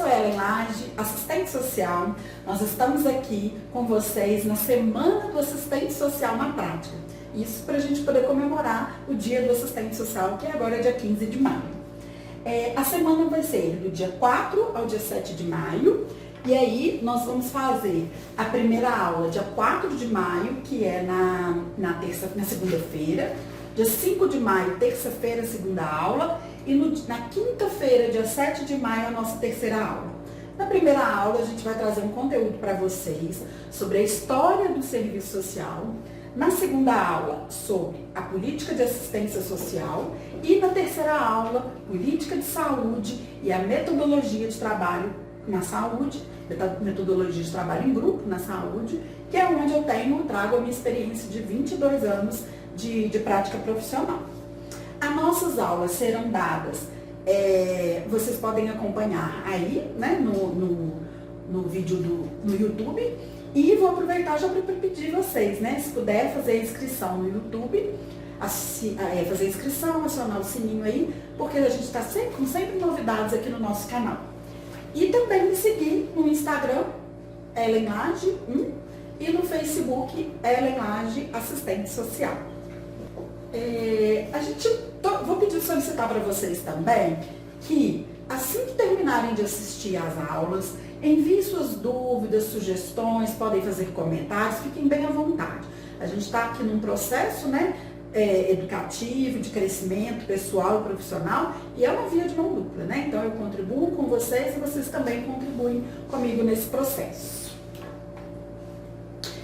sou Ellen Lage, assistente social. Nós estamos aqui com vocês na Semana do Assistente Social na Prática. Isso para a gente poder comemorar o Dia do Assistente Social, que agora é dia 15 de maio. A semana vai ser do dia 4 ao dia 7 de maio. E aí nós vamos fazer a primeira aula dia 4 de maio, que é na segunda-feira. Dia 5 de maio, terça-feira, segunda aula. E na quinta-feira, dia 7 de maio, a nossa terceira aula. Na primeira aula, a gente vai trazer um conteúdo para vocês sobre a história do serviço social. Na segunda aula, sobre a política de assistência social. E na terceira aula, política de saúde e a metodologia de trabalho na saúde, metodologia de trabalho em grupo na saúde, que é onde eu trago a minha experiência de 22 anos de prática profissional. As nossas aulas serão dadas, vocês podem acompanhar aí, né, no vídeo no YouTube, e vou aproveitar já para pedir vocês, né, se puder fazer a inscrição no YouTube, fazer a inscrição, acionar o sininho aí, porque a gente está com sempre novidades aqui no nosso canal. E também me seguir no Instagram, Ellen Lage 1, e no Facebook, Ellen Lage Assistente Social. Vou solicitar para vocês também que, assim que terminarem de assistir às aulas, enviem suas dúvidas, sugestões, podem fazer comentários, fiquem bem à vontade. A gente está aqui num processo, né, educativo, de crescimento pessoal e profissional, e é uma via de mão dupla, né? Então eu contribuo com vocês e vocês também contribuem comigo nesse processo.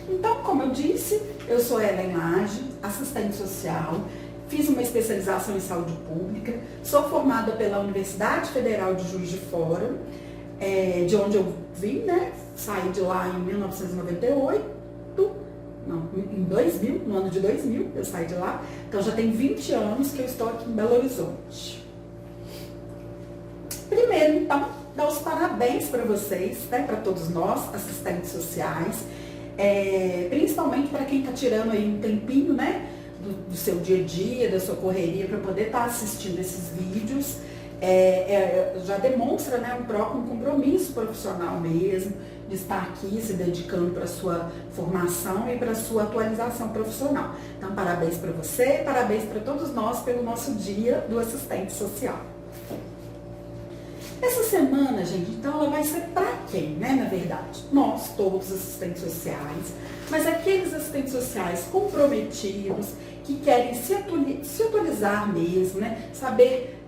Então, como eu disse, eu sou Ellen Lage, assistente social, fiz uma especialização em saúde pública, sou formada pela Universidade Federal de Juiz de Fora, de onde eu vim, né? Saí de lá em 1998, em 2000, no ano de 2000, eu saí de lá. Então já tem 20 anos que eu estou aqui em Belo Horizonte. Primeiro, então, dar os parabéns para vocês, né, para todos nós, assistentes sociais, principalmente para quem está tirando aí um tempinho, né, do seu dia a dia, da sua correria, para poder estar assistindo esses vídeos. Já demonstra, né, um compromisso profissional mesmo, de estar aqui se dedicando para a sua formação e para a sua atualização profissional. Então, parabéns para você, parabéns para todos nós pelo nosso dia do assistente social. Essa semana, gente, então ela vai ser para quem, né, na verdade? Nós, todos assistentes sociais, mas aqueles assistentes sociais comprometidos, que querem se atualizar mesmo, né, saber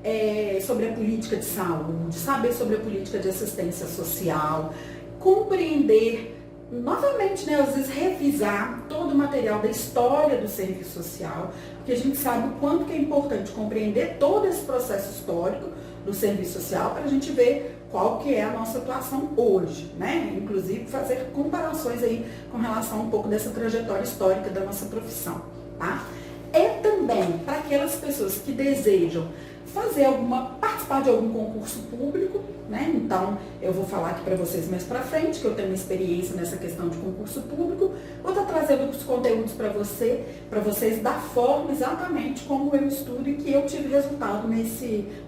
sobre a política de saúde, saber sobre a política de assistência social, compreender, novamente, né, às vezes revisar todo o material da história do serviço social, porque a gente sabe o quanto que é importante compreender todo esse processo histórico do serviço social para a gente ver qual que é a nossa atuação hoje, né? Inclusive fazer comparações aí com relação a um pouco dessa trajetória histórica da nossa profissão, tá? Também para aquelas pessoas que desejam participar de algum concurso público, né? Então, eu vou falar aqui para vocês mais para frente, que eu tenho uma experiência nessa questão de concurso público. Vou estar trazendo os conteúdos para vocês da forma exatamente como eu estudo e que eu tive resultado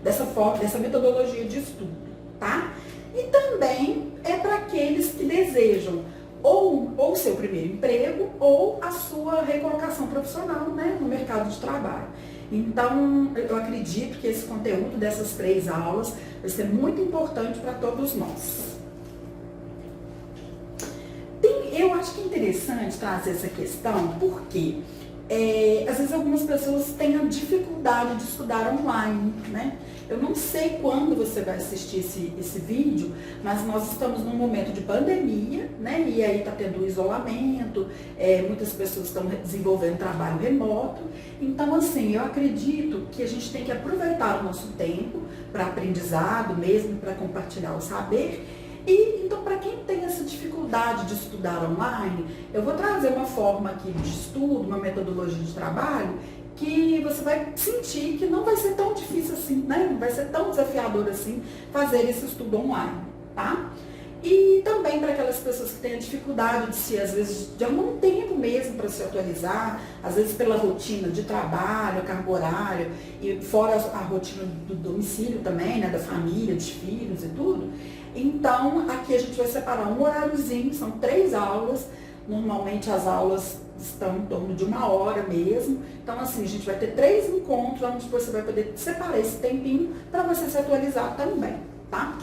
dessa metodologia de estudo, tá? E também para aqueles que desejam ou seu primeiro emprego ou a sua recolocação profissional, né, no mercado de trabalho. Então, eu acredito que esse conteúdo dessas 3 aulas vai ser muito importante para todos nós. Eu acho que é interessante trazer essa questão porque, às vezes, algumas pessoas têm a dificuldade de estudar online, né? Eu não sei quando você vai assistir esse vídeo, mas nós estamos num momento de pandemia, né? E aí está tendo isolamento, muitas pessoas estão desenvolvendo trabalho remoto. Então, assim, eu acredito que a gente tem que aproveitar o nosso tempo para aprendizado mesmo, para compartilhar o saber. E, então, para quem tem essa dificuldade de estudar online, eu vou trazer uma forma aqui de estudo, uma metodologia de trabalho, que você vai sentir que não vai ser tão difícil assim, né? Não vai ser tão desafiador assim fazer esse estudo online, tá? E também para aquelas pessoas que têm a dificuldade às vezes, de arrumar um tempo mesmo para se atualizar, às vezes pela rotina de trabalho, a carga horária, e fora a rotina do domicílio também, né? Da família, dos filhos e tudo. Então, aqui a gente vai separar um horáriozinho, são 3 aulas. Normalmente as aulas estão em torno de 1 hora mesmo. Então, assim, a gente vai ter 3 encontros, onde você vai poder separar esse tempinho para você se atualizar também, tá?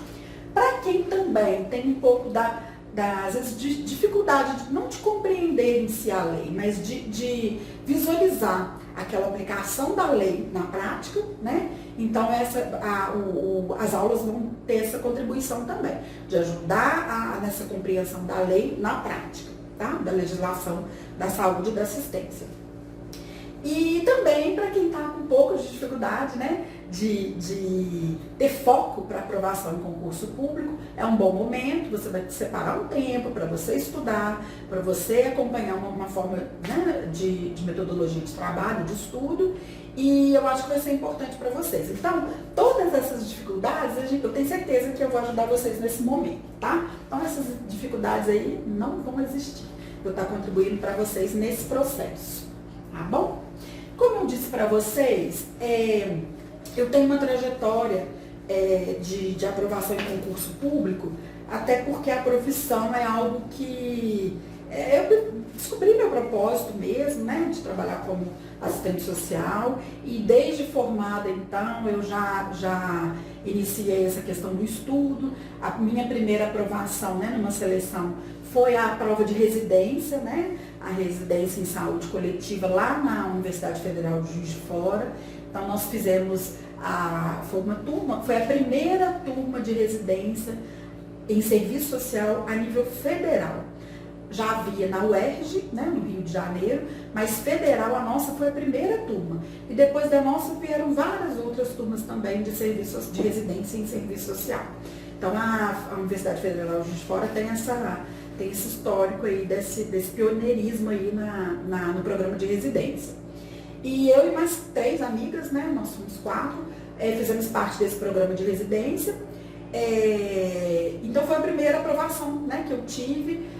Para quem também tem um pouco às vezes, de dificuldade, não de compreender em si a lei, mas de visualizar aquela aplicação da lei na prática, né? Então, as aulas vão ter essa contribuição também, de ajudar nessa compreensão da lei na prática, tá? Da legislação da saúde e da assistência. E também para quem está com um pouco de dificuldade, né, de ter foco para aprovação em concurso público, é um bom momento, você vai separar um tempo para você estudar, para você acompanhar uma forma, né, de metodologia de trabalho, de estudo, e eu acho que vai ser importante para vocês. Então, todas essas dificuldades, eu tenho certeza que eu vou ajudar vocês nesse momento, tá? Então, essas dificuldades aí não vão existir. Vou estar contribuindo para vocês nesse processo, tá bom? Como eu disse para vocês, eu tenho uma trajetória de aprovação em concurso público, até porque a profissão é algo que eu descobri meu propósito mesmo, né, de trabalhar como assistente social, e desde formada, então, eu já iniciei essa questão do estudo. A minha primeira aprovação, né, numa seleção foi a prova de residência, né, a residência em saúde coletiva lá na Universidade Federal de Juiz de Fora. Então, nós fizemos, foi a primeira turma de residência em serviço social a nível federal. Já havia na UERJ, né, no Rio de Janeiro, mas federal, a nossa foi a primeira turma. E depois da nossa vieram várias outras turmas também de residência em serviço social. Então, a Universidade Federal de Juiz de Fora tem esse histórico aí, desse pioneirismo aí no programa de residência. E eu e mais 3 amigas, né, nós somos 4, fizemos parte desse programa de residência. Então, foi a primeira aprovação, né, que eu tive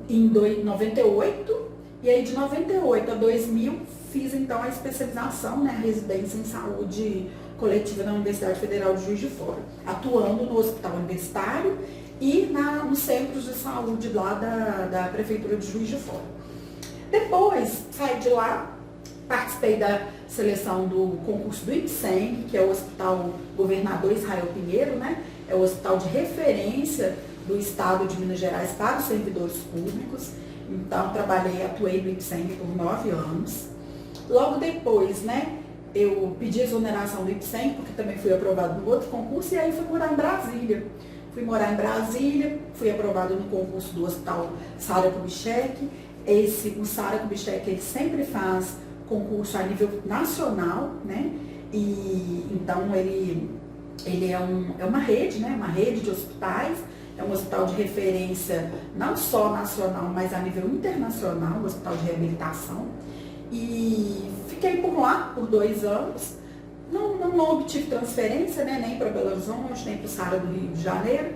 em 98, e aí de 98 a 2000 fiz então a especialização, né, a residência em saúde coletiva na Universidade Federal de Juiz de Fora, atuando no hospital universitário e nos centros de saúde lá da Prefeitura de Juiz de Fora. Depois, saí de lá, participei da seleção do concurso do IPSENG, que é o Hospital Governador Israel Pinheiro, né? É o hospital de referência do Estado de Minas Gerais para os servidores públicos. Então, atuei no IPSENG por 9 anos. Logo depois, né, eu pedi exoneração do IPSENG, porque também fui aprovado no outro concurso, e aí fui morar em Brasília. Fui aprovado no concurso do Hospital Sara Kubitschek. O Sara Kubitschek, ele sempre faz concurso a nível nacional, né? E então ele é uma rede, né? Uma rede de hospitais. É um hospital de referência não só nacional, mas a nível internacional, um hospital de reabilitação. E fiquei por lá por 2 anos. Não obtive transferência, né? Nem para Belo Horizonte, nem para o Sara do Rio de Janeiro.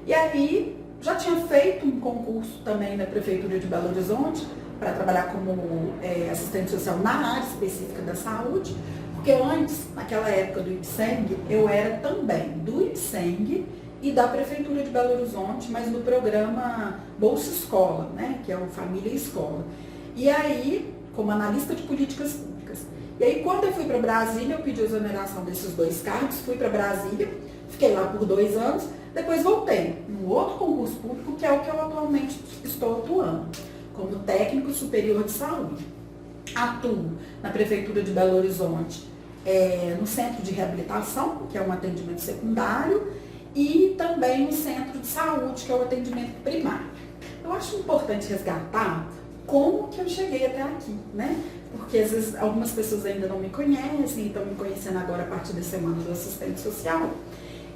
E aí já tinha feito um concurso também na Prefeitura de Belo Horizonte para trabalhar como assistente social na área específica da saúde. Porque antes, naquela época do IPSENG, eu era também do IPSENG e da Prefeitura de Belo Horizonte, mas no programa Bolsa Escola, né, que é o Família e Escola. E aí, como analista de políticas públicas. E aí, quando eu fui para Brasília, eu pedi a exoneração desses 2 cargos, fui para Brasília, fiquei lá por 2 anos, depois voltei no outro concurso público, que é o que eu atualmente estou atuando, como técnico superior de saúde. Atuo na Prefeitura de Belo Horizonte, no centro de reabilitação, que é um atendimento secundário, e também no centro de saúde, que é o atendimento primário. Eu acho importante resgatar como que eu cheguei até aqui, né? Porque às vezes algumas pessoas ainda não me conhecem, e estão me conhecendo agora a partir da semana do assistente social.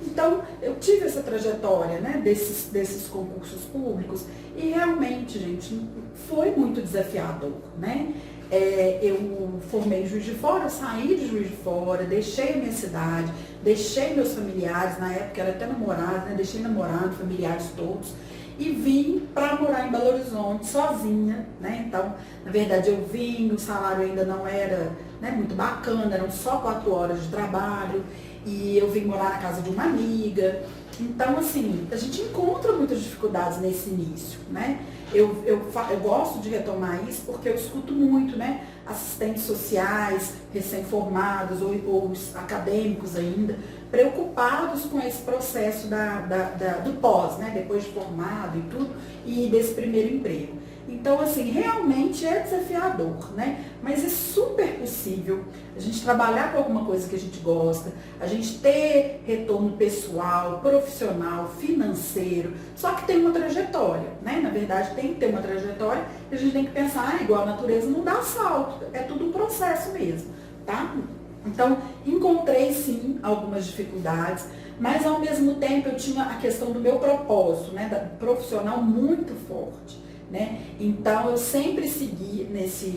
Então, eu tive essa trajetória, né, desses concursos públicos, e realmente, gente, foi muito desafiador, né? Eu formei em Juiz de Fora, saí de Juiz de Fora, deixei a minha cidade, deixei meus familiares, na época era até namorado, né? Deixei namorado, familiares todos, e vim para morar em Belo Horizonte sozinha, né? Então, na verdade, eu vim, o salário ainda não era, né, muito bacana, eram só 4 horas de trabalho, e eu vim morar na casa de uma amiga, Então, assim, a gente encontra muitas dificuldades nesse início, né? Eu gosto de retomar isso porque eu escuto muito, né? Assistentes sociais, recém-formados ou os acadêmicos ainda, preocupados com esse processo do pós, né? Depois de formado e tudo, e desse primeiro emprego. Então, assim, realmente é desafiador, né? Mas é super possível a gente trabalhar com alguma coisa que a gente gosta, a gente ter retorno pessoal, profissional, financeiro, só que tem uma trajetória, né? Na verdade, tem que ter uma trajetória e a gente tem que pensar, igual a natureza não dá salto, é tudo um processo mesmo, tá? Então, encontrei sim algumas dificuldades, mas ao mesmo tempo eu tinha a questão do meu propósito, né? Profissional muito forte. Né? Então eu sempre segui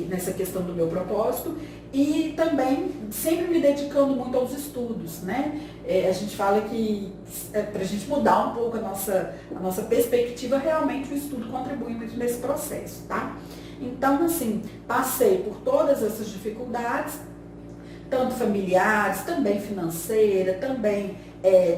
nessa questão do meu propósito e também sempre me dedicando muito aos estudos. Né? A gente fala que para a gente mudar um pouco a nossa perspectiva, realmente o estudo contribui muito nesse processo. Tá? Então, assim, passei por todas essas dificuldades, tanto familiares, também financeira, também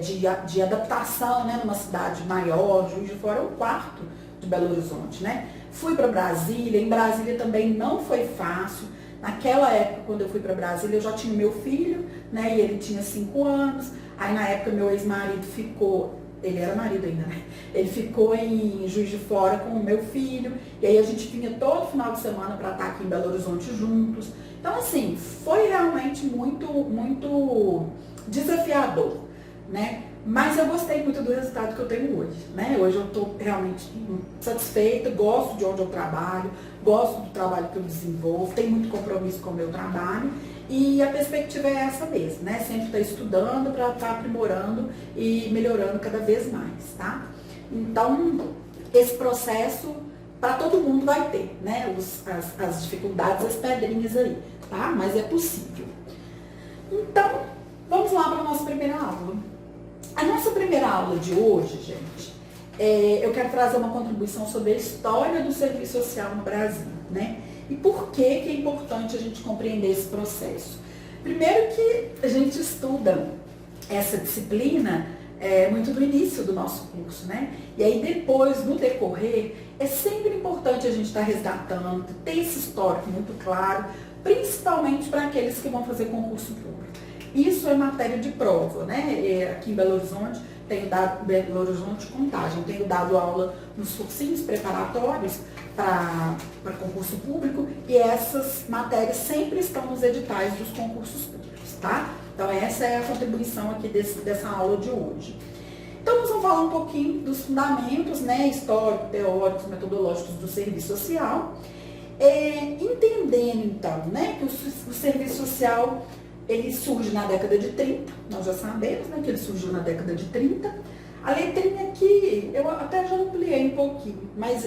de adaptação, né, numa cidade maior. Juiz de Fora é o quarto de Belo Horizonte, né? Fui para Brasília, em Brasília também não foi fácil. Naquela época, quando eu fui para Brasília, eu já tinha meu filho, né? E ele tinha 5 anos. Aí na época meu ex-marido ficou, ele era marido ainda, né? Ele ficou em Juiz de Fora com o meu filho. E aí a gente vinha todo final de semana para estar aqui em Belo Horizonte juntos. Então, assim, foi realmente muito, muito desafiador, né? Mas eu gostei muito do resultado que eu tenho hoje, né? Hoje eu estou realmente satisfeita, gosto de onde eu trabalho, gosto do trabalho que eu desenvolvo, tenho muito compromisso com o meu trabalho e a perspectiva é essa mesmo, né? Sempre estar estudando para estar aprimorando e melhorando cada vez mais, tá? Então, esse processo para todo mundo vai ter, né? As dificuldades, as pedrinhas aí, tá? Mas é possível. Então, vamos lá para a nossa primeira aula. A nossa primeira aula de hoje, gente, eu quero trazer uma contribuição sobre a história do serviço social no Brasil, né? E por que é importante a gente compreender esse processo? Primeiro que a gente estuda essa disciplina muito do início do nosso curso, né? E aí depois, no decorrer, é sempre importante a gente estar resgatando, ter esse histórico muito claro, principalmente para aqueles que vão fazer concurso público. Isso é matéria de prova, né? Aqui em Belo Horizonte, tenho dado Belo Horizonte Contagem, tenho dado aula nos cursinhos preparatórios para concurso público e essas matérias sempre estão nos editais dos concursos públicos, tá? Então essa é a contribuição aqui dessa aula de hoje. Então nós vamos falar um pouquinho dos fundamentos, né, históricos, teóricos, metodológicos do serviço social, entendendo então, né, que o serviço social ele surge na década de 30, nós já sabemos, né, que ele surgiu na década de 30. A letrinha aqui, eu até já ampliei um pouquinho, mas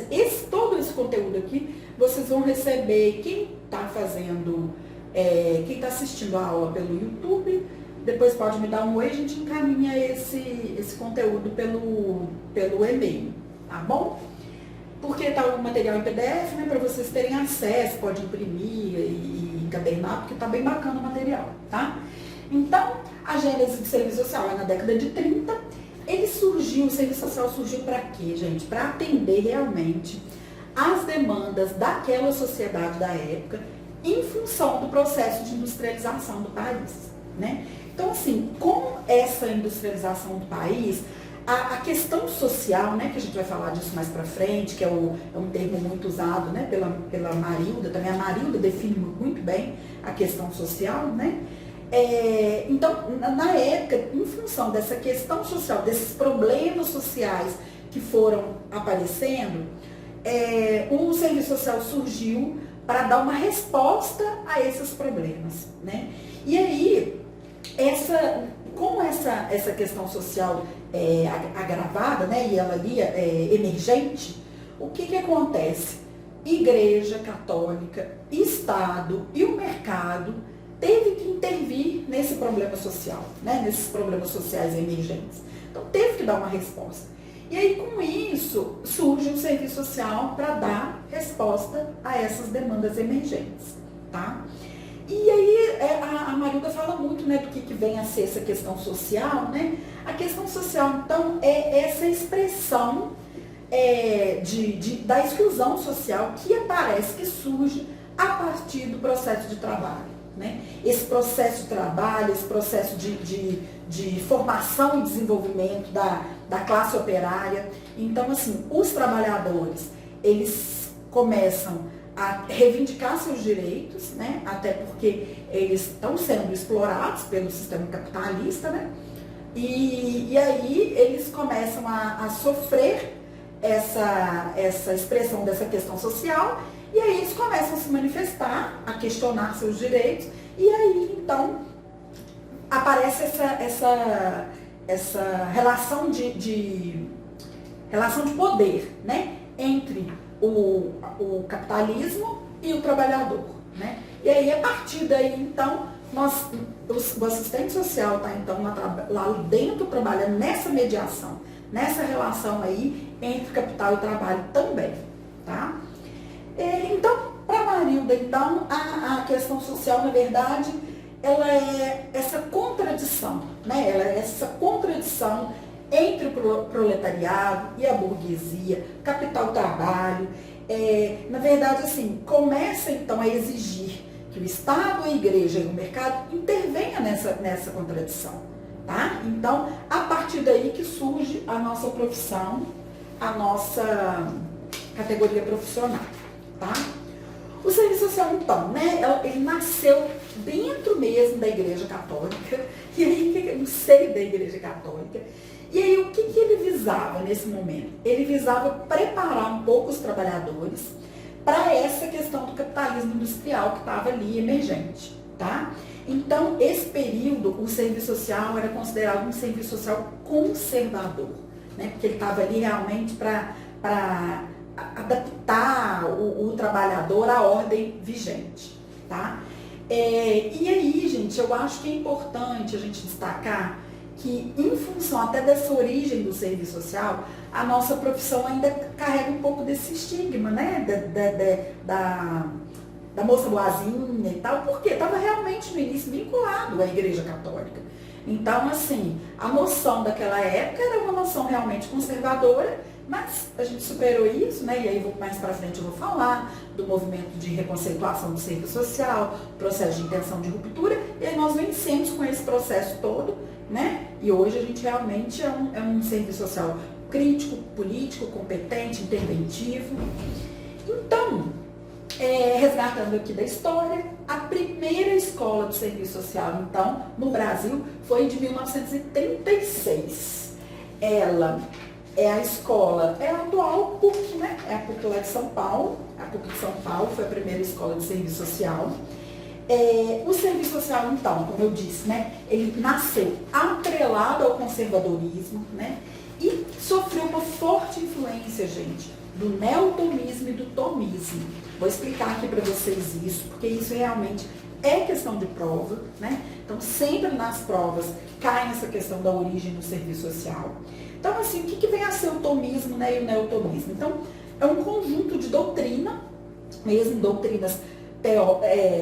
todo esse conteúdo aqui, vocês vão receber, quem está fazendo, quem está assistindo a aula pelo YouTube, depois pode me dar um oi, a gente encaminha esse conteúdo pelo e-mail, tá bom? Porque está o material em PDF, né, para vocês terem acesso, pode imprimir e encadernar, porque está bem bacana o material, tá? Então, a gênese do serviço social é na década de 30. O serviço social surgiu para quê, gente? Para atender realmente as demandas daquela sociedade da época em função do processo de industrialização do país, né? Então, assim, com essa industrialização do país, a questão social, né, que a gente vai falar disso mais para frente, que é um termo muito usado, né, pela Marilda, também a Marilda define muito bem a questão social, né? Então, na época, em função dessa questão social, desses problemas sociais que foram aparecendo, o serviço social surgiu para dar uma resposta a esses problemas, né? E aí, com essa questão social agravada, né, e ela ali emergente, o que acontece? Igreja católica, Estado e o mercado teve que intervir nesse problema social, né, nesses problemas sociais emergentes. Então teve que dar uma resposta. E aí com isso surge o serviço social para dar resposta a essas demandas emergentes, tá? E aí a Marilda fala muito, né, do que vem a ser essa questão social, né? A questão social, então, é essa expressão da exclusão social que aparece, que surge a partir do processo de trabalho, né? Esse processo de trabalho, esse processo de formação e desenvolvimento da classe operária. Então, assim, os trabalhadores, eles começam a reivindicar seus direitos, né? Até porque eles estão sendo explorados pelo sistema capitalista, né? E aí eles começam a sofrer essa expressão dessa questão social, e aí eles começam a se manifestar, a questionar seus direitos, e aí então aparece essa relação relação de poder, né, entre o capitalismo e o trabalhador, né? E aí, a partir daí, então, o assistente social está, então, lá dentro trabalhando nessa mediação, nessa relação aí entre capital e trabalho também, tá? Então, para Marilda, então, a questão social, na verdade, ela é essa contradição, né? Ela é essa contradição entre o proletariado e a burguesia, capital-trabalho. Na verdade, assim, começa então a exigir que o Estado, a Igreja e o mercado intervenham nessa contradição, tá? Então, a partir daí que surge a nossa profissão, a nossa categoria profissional, tá? O serviço social, então, né, ele nasceu dentro mesmo da Igreja Católica, e aí, no seio da Igreja Católica. E aí, o que ele visava nesse momento? Ele visava preparar um pouco os trabalhadores para essa questão do capitalismo industrial que estava ali emergente, tá? Então, esse período, o serviço social era considerado um serviço social conservador, né? Porque ele estava ali realmente para adaptar o trabalhador à ordem vigente, tá? E aí, gente, eu acho que é importante a gente destacar que, em função até dessa origem do serviço social, a nossa profissão ainda carrega um pouco desse estigma, né? Da moça boazinha e tal, porque estava realmente no início vinculado à Igreja Católica. Então, assim, a noção daquela época era uma noção realmente conservadora, mas a gente superou isso, né? E aí mais para frente eu vou falar do movimento de reconceituação do serviço social, processo de intenção de ruptura, e aí nós vencemos com esse processo todo, né? E hoje a gente realmente é um serviço social crítico, político, competente, interventivo. Então, resgatando aqui da história, a primeira escola do serviço social, então, no Brasil, foi de 1936. Ela é a escola, é a atual PUC, né? É a PUC lá de São Paulo. A PUC de São Paulo foi a primeira escola de serviço social. O serviço social, então, como eu disse, né, ele nasceu atrelado ao conservadorismo, né, e sofreu uma forte influência, gente, do neotomismo e do tomismo. Vou explicar aqui para vocês isso, porque isso realmente é questão de prova, né? Então, sempre nas provas cai essa questão da origem do serviço social. Então, assim, o que vem a ser o tomismo, né, e o neotomismo? Então, é um conjunto de doutrina, mesmo doutrinas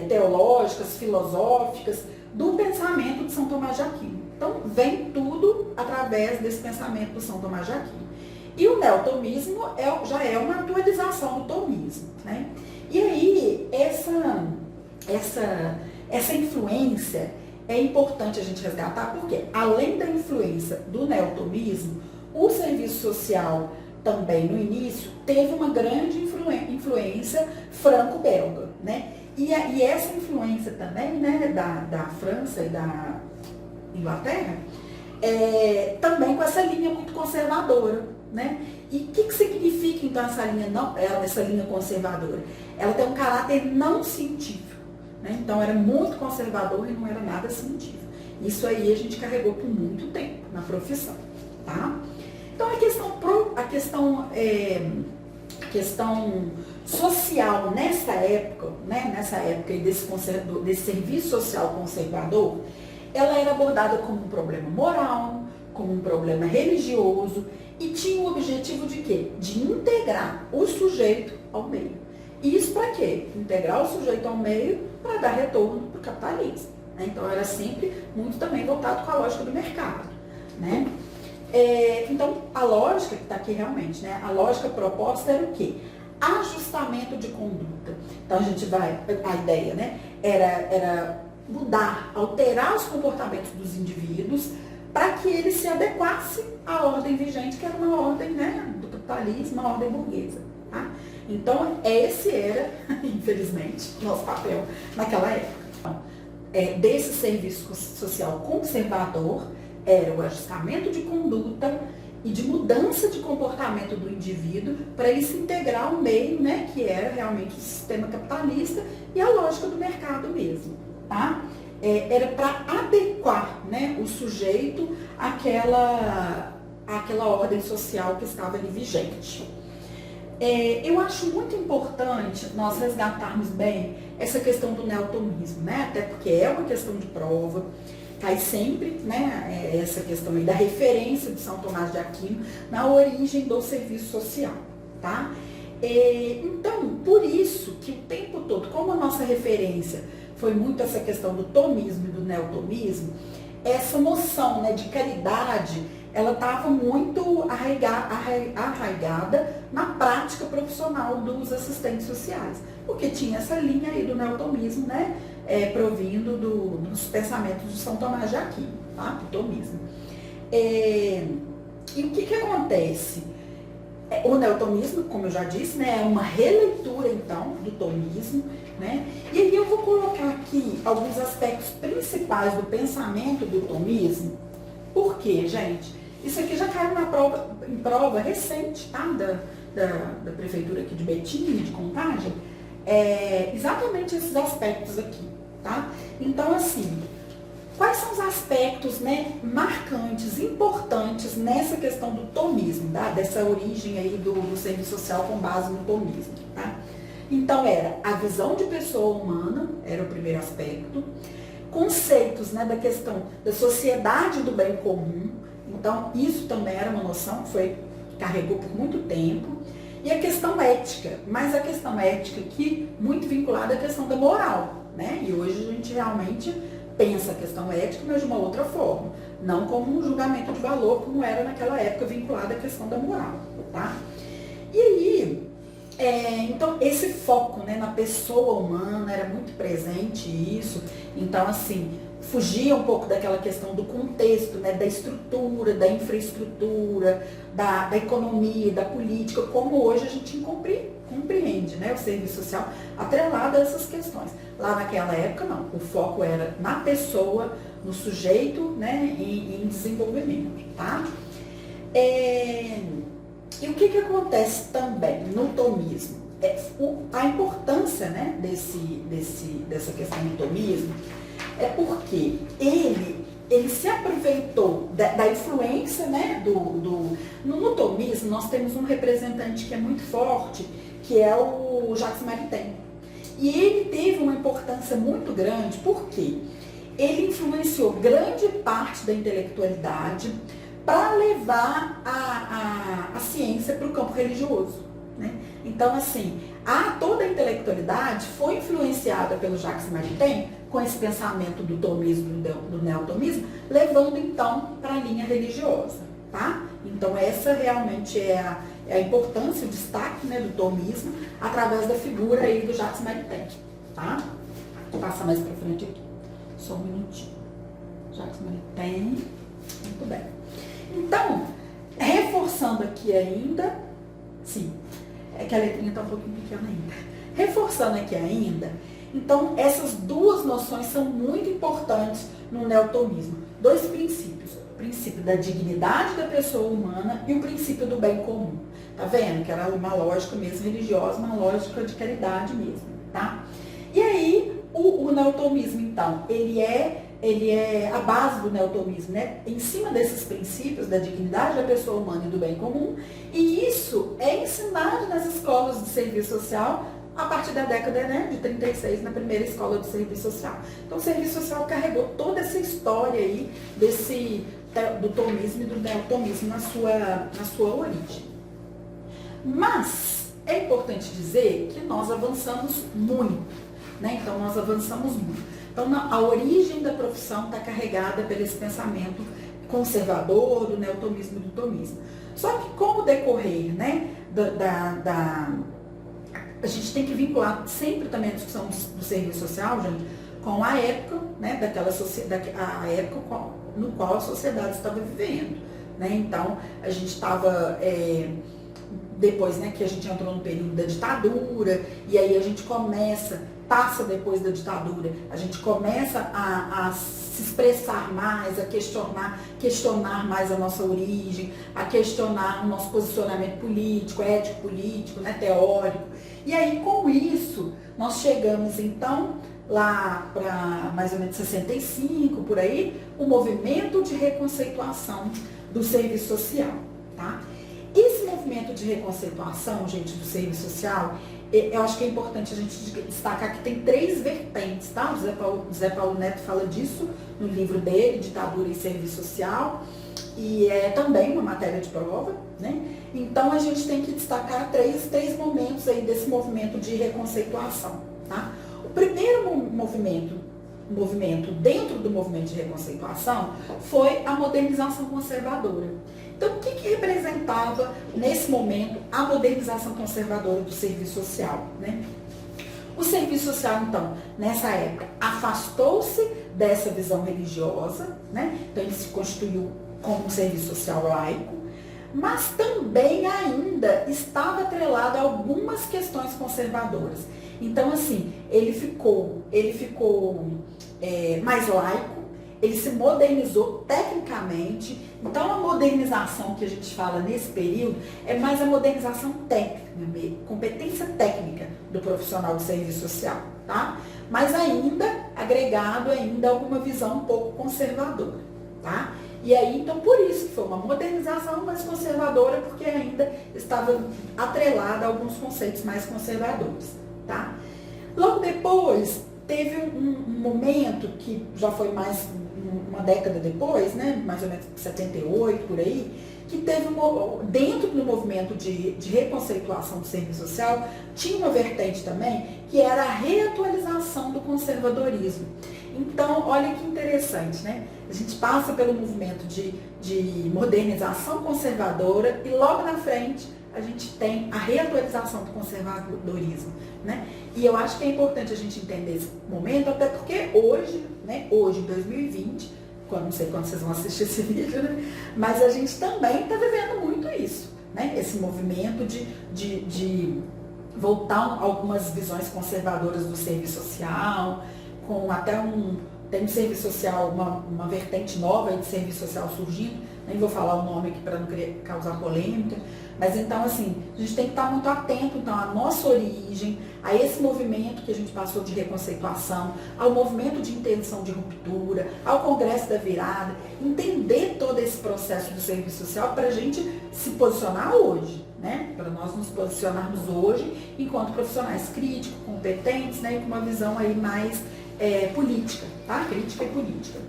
teológicas, filosóficas, do pensamento de São Tomás de Aquino. Então, vem tudo através desse pensamento do São Tomás de Aquino. E o neotomismo já é uma atualização do tomismo, né? E aí, essa influência é importante a gente resgatar, porque além da influência do neotomismo, o serviço social também no início teve uma grande influência franco-belga, né? E essa influência também, né, da França e da Inglaterra, também com essa linha muito conservadora, né? E o que significa então essa linha conservadora? Ela tem um caráter não científico, né? Então era muito conservador e não era nada científico. Isso aí a gente carregou por muito tempo na profissão, tá? Então a questão social nessa época, né, desse serviço social conservador, ela era abordada como um problema moral, como um problema religioso, e tinha o objetivo de quê? De integrar o sujeito ao meio. Isso para quê? Integrar o sujeito ao meio para dar retorno para o capitalismo. Né? Então era sempre muito também voltado com a lógica do mercado. Né? Então a lógica que está aqui realmente, né? A lógica proposta era o quê? Ajustamento de conduta. Então a ideia, né? Era mudar, alterar os comportamentos dos indivíduos para que eles se adequassem à ordem vigente, que era uma ordem, né, do capitalismo, uma ordem burguesa. Tá? Então, esse era, infelizmente, nosso papel naquela época. Então, desse serviço social conservador, era o ajustamento de conduta e de mudança de comportamento do indivíduo para ele se integrar ao meio, né, que era realmente o sistema capitalista e a lógica do mercado mesmo. Tá? Era para adequar, né, o sujeito àquela ordem social que estava ali vigente. Eu acho muito importante nós resgatarmos bem essa questão do neotomismo, né, até porque é uma questão de prova, cai sempre, né, essa questão aí da referência de São Tomás de Aquino na origem do serviço social. Tá? Então, por isso que o tempo todo, como a nossa referência foi muito essa questão do tomismo e do neotomismo, essa noção, né, de caridade, ela estava muito arraigada na prática profissional dos assistentes sociais, porque tinha essa linha aí do neotomismo, né, provindo dos pensamentos de São Tomás de Aquino, tá? Do tomismo. E o que acontece? O neotomismo, como eu já disse, né, é uma releitura, então, do tomismo, né? E aí eu vou colocar aqui alguns aspectos principais do pensamento do tomismo. Por quê, gente? Isso aqui já caiu em prova recente, tá? Da prefeitura aqui de Betim, de Contagem. Exatamente esses aspectos aqui, tá? Então, assim, quais são os aspectos, né, marcantes, importantes nessa questão do tomismo, tá? Dessa origem aí do serviço social com base no tomismo, tá? Então, era a visão de pessoa humana, era o primeiro aspecto, conceitos, né, da questão da sociedade do bem comum, então isso também era uma noção que carregou por muito tempo, e a questão ética, mas a questão ética aqui muito vinculada à questão da moral, né? E hoje a gente realmente pensa a questão ética, mas de uma outra forma, não como um julgamento de valor, como era naquela época vinculada à questão da moral, tá? E aí, então esse foco, né, na pessoa humana era muito presente isso, então assim, fugia um pouco daquela questão do contexto, né, da estrutura, da infraestrutura, da economia, da política, como hoje a gente compreende, né, o serviço social atrelado a essas questões. Lá naquela época não, o foco era na pessoa, no sujeito, né, em desenvolvimento, tá? E o que acontece também no tomismo? A importância, né, dessa questão do tomismo é porque ele se aproveitou da influência, né, no tomismo. Nós temos um representante que é muito forte, que é o Jacques Maritain. E ele teve uma importância muito grande, porque ele influenciou grande parte da intelectualidade para levar a ciência para o campo religioso. Né? Então, assim, toda a intelectualidade foi influenciada pelo Jacques Maritain com esse pensamento do tomismo, do neotomismo, levando então para a linha religiosa. Tá? Então, essa realmente é a importância, o destaque, né, do tomismo através da figura aí do Jacques Maritain. Tá? Vou passar mais para frente aqui. Só um minutinho. Jacques Maritain. Muito bem. Então, reforçando aqui ainda, sim, é que a letrinha está um pouquinho pequena ainda. Reforçando aqui ainda, então essas duas noções são muito importantes no neotomismo. Dois princípios. O princípio da dignidade da pessoa humana e o princípio do bem comum. Tá vendo? Que era uma lógica mesmo religiosa, uma lógica de caridade mesmo, tá? E aí, o neotomismo, então, ele é a base do neotomismo, né? Em cima desses princípios da dignidade da pessoa humana e do bem comum, e isso é ensinado nas escolas de serviço social a partir da década, né, de 36, na primeira escola de serviço social. Então, o serviço social carregou toda essa história aí do tomismo e do neotomismo na sua origem. Mas, é importante dizer que nós avançamos muito, né? Então, nós avançamos muito. Então, a origem da profissão está carregada por esse pensamento conservador, do neotomismo e do tomismo. Só que com o decorrer, né, a gente tem que vincular sempre também a discussão do serviço social, gente, com a época, né, a época no qual a sociedade estava vivendo, né? Então, a gente estava, depois, né, que a gente entrou no período da ditadura, e aí a gente passa depois da ditadura, a gente começa a se expressar mais, a questionar mais a nossa origem, a questionar o nosso posicionamento político, ético-político, né, teórico. E aí, com isso, nós chegamos, então, lá para mais ou menos 65, por aí, o movimento de reconceituação do serviço social, tá? Esse movimento de reconceituação, gente, do serviço social, eu acho que é importante a gente destacar que tem 3 vertentes, tá? O Zé Paulo Neto fala disso no livro dele, Ditadura e Serviço Social, e é também uma matéria de prova, né? Então, a gente tem que destacar três momentos aí desse movimento de reconceituação, tá? O primeiro movimento dentro do movimento de reconceituação foi a modernização conservadora. Então, o que representava, nesse momento, a modernização conservadora do serviço social, né? O serviço social, então, nessa época, afastou-se dessa visão religiosa, né? Então, ele se constituiu como um serviço social laico, mas também ainda estava atrelado a algumas questões conservadoras. Então, assim, ele ficou mais laico, ele se modernizou tecnicamente. Então, a modernização que a gente fala nesse período é mais a modernização técnica, competência técnica do profissional do serviço social, tá? Mas ainda agregado ainda alguma visão um pouco conservadora, tá? E aí, então, por isso que foi uma modernização mais conservadora, porque ainda estava atrelada a alguns conceitos mais conservadores, tá? Logo depois, teve um momento que já foi mais uma década depois, né, mais ou menos 78, por aí, que teve dentro do movimento de reconceituação do serviço social, tinha uma vertente também, que era a reatualização do conservadorismo. Então, olha que interessante, né? A gente passa pelo movimento de modernização conservadora e logo na frente a gente tem a reatualização do conservadorismo, né? E eu acho que é importante a gente entender esse momento, até porque hoje, né, hoje, em 2020, não sei quando vocês vão assistir esse vídeo, né, mas a gente também está vivendo muito isso, né? Esse movimento de voltar algumas visões conservadoras do serviço social, com até tem um serviço social, uma vertente nova de serviço social surgindo, nem vou falar o nome aqui para não causar polêmica, mas então, assim, a gente tem que estar muito atento, então, à nossa origem, a esse movimento que a gente passou de reconceituação, ao movimento de intenção de ruptura, ao Congresso da Virada, entender todo esse processo do serviço social para a gente se posicionar hoje, né? Para nós nos posicionarmos hoje enquanto profissionais críticos, competentes, né? E com uma visão aí mais política, tá? Crítica e política.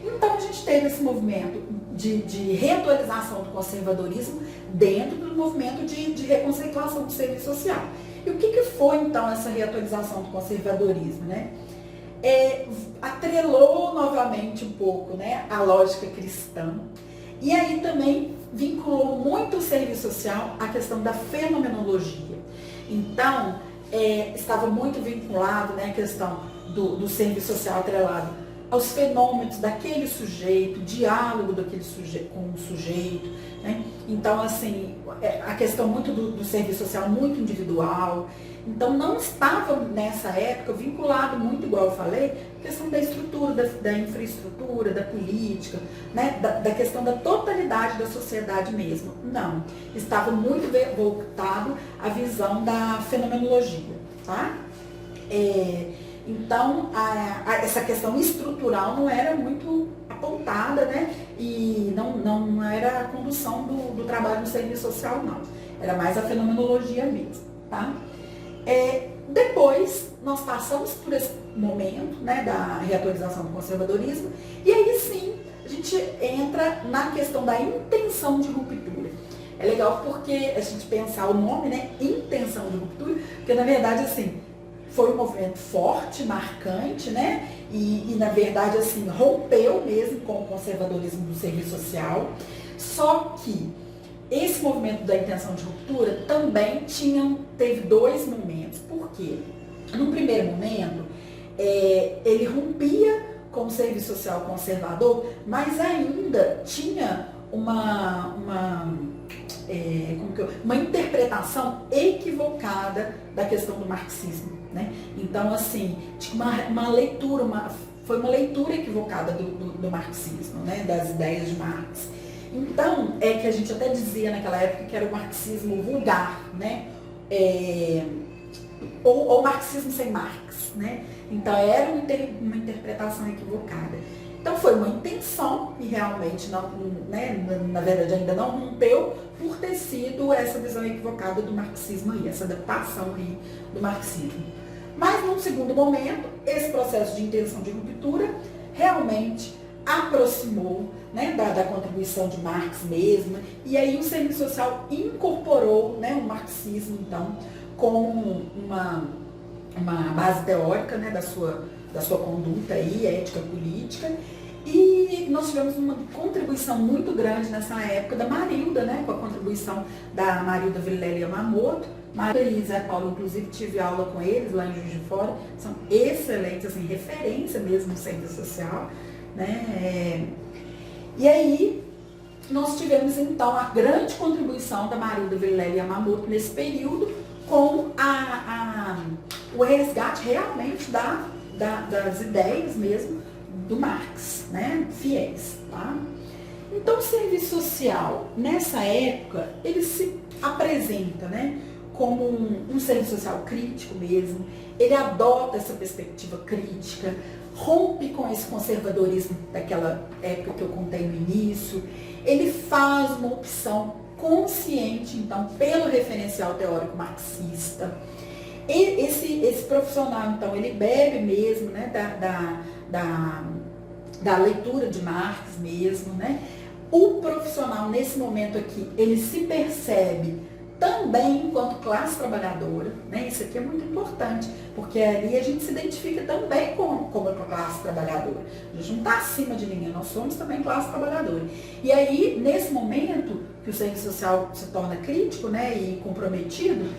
Então, a gente teve esse movimento de reatualização do conservadorismo dentro do movimento de reconceituação do serviço social. E o que foi, então, essa reatualização do conservadorismo, né? Atrelou novamente um pouco, né, a lógica cristã. E aí também vinculou muito o serviço social à questão da fenomenologia. Então, estava muito vinculado, né, a questão do serviço social atrelado aos fenômenos daquele sujeito, diálogo daquele sujeito com o sujeito, né? Então, assim, a questão muito do serviço social muito individual. Então, não estava nessa época vinculado muito, igual eu falei, a questão da estrutura, da infraestrutura, da política, né? Da questão da totalidade da sociedade mesmo. Não, estava muito voltado à visão da fenomenologia, tá? Então, essa questão estrutural não era muito apontada, né? E não era a condução do trabalho no serviço social, não. Era mais a fenomenologia mesmo, tá? Depois, nós passamos por esse momento, né, da reatualização do conservadorismo, e aí sim, a gente entra na questão da intenção de ruptura. É legal porque a gente pensar o nome, né, intenção de ruptura, porque na verdade, assim, foi um movimento forte, marcante, né, e na verdade, assim, rompeu mesmo com o conservadorismo do serviço social, só que esse movimento da intenção de ruptura também teve dois momentos. Por quê? No primeiro momento, ele rompia com o serviço social conservador, mas ainda tinha uma interpretação equivocada da questão do marxismo, né? Então, assim, tinha foi uma leitura equivocada do marxismo, né? Das ideias de Marx. Então, é que a gente até dizia naquela época que era o marxismo vulgar, né? Ou marxismo sem Marx, né? Então, era uma interpretação equivocada. Então, foi uma intenção, e realmente, não, né, na verdade, ainda não rompeu, por ter sido essa visão equivocada do marxismo aí, essa adaptação aí do marxismo. Mas, num segundo momento, esse processo de intenção de ruptura realmente aproximou, né, da contribuição de Marx mesmo, e aí o serviço social incorporou, né, o marxismo, então, como uma base teórica, né, da sua conduta aí, ética política, e nós tivemos uma contribuição muito grande nessa época da Marilda, né, com a contribuição da Marilda Vilela Yamamoto. Marilda e Zé Paulo, inclusive, tive aula com eles lá em Juiz de Fora, são excelentes, assim, referência mesmo no serviço social, né? E aí, nós tivemos, então, a grande contribuição da Marilda Vilela Yamamoto nesse período, com o resgate realmente das ideias mesmo do Marx, né? Fiéis, tá? Então, o serviço social, nessa época, ele se apresenta, né, como um serviço social crítico mesmo, ele adota essa perspectiva crítica, rompe com esse conservadorismo daquela época que eu contei no início, ele faz uma opção consciente, então, pelo referencial teórico marxista. E esse profissional, então, ele bebe mesmo, né, da leitura de Marx mesmo, né? O profissional, nesse momento aqui, ele se percebe também enquanto classe trabalhadora, né? Isso aqui é muito importante, porque ali a gente se identifica também como classe trabalhadora. A gente não está acima de ninguém, nós somos também classe trabalhadora. E aí, nesse momento que o serviço social se torna crítico, né, e comprometido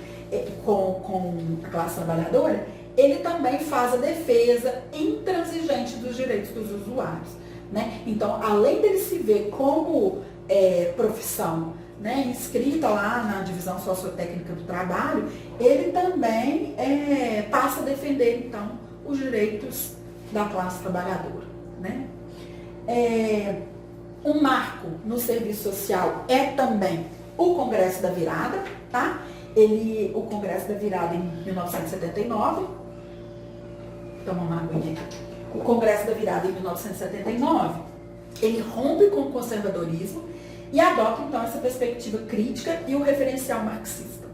com a classe trabalhadora, ele também faz a defesa intransigente dos direitos dos usuários, né? Então, além dele se ver como profissão, né, inscrita lá na divisão sociotécnica do trabalho, ele também passa a defender, então, os direitos da classe trabalhadora, né? Um marco no serviço social é também o Congresso da Virada, tá? O Congresso da Virada em 1979, toma uma aguinha aqui. O Congresso da Virada em 1979, ele rompe com o conservadorismo e adota, então, essa perspectiva crítica e o referencial marxista,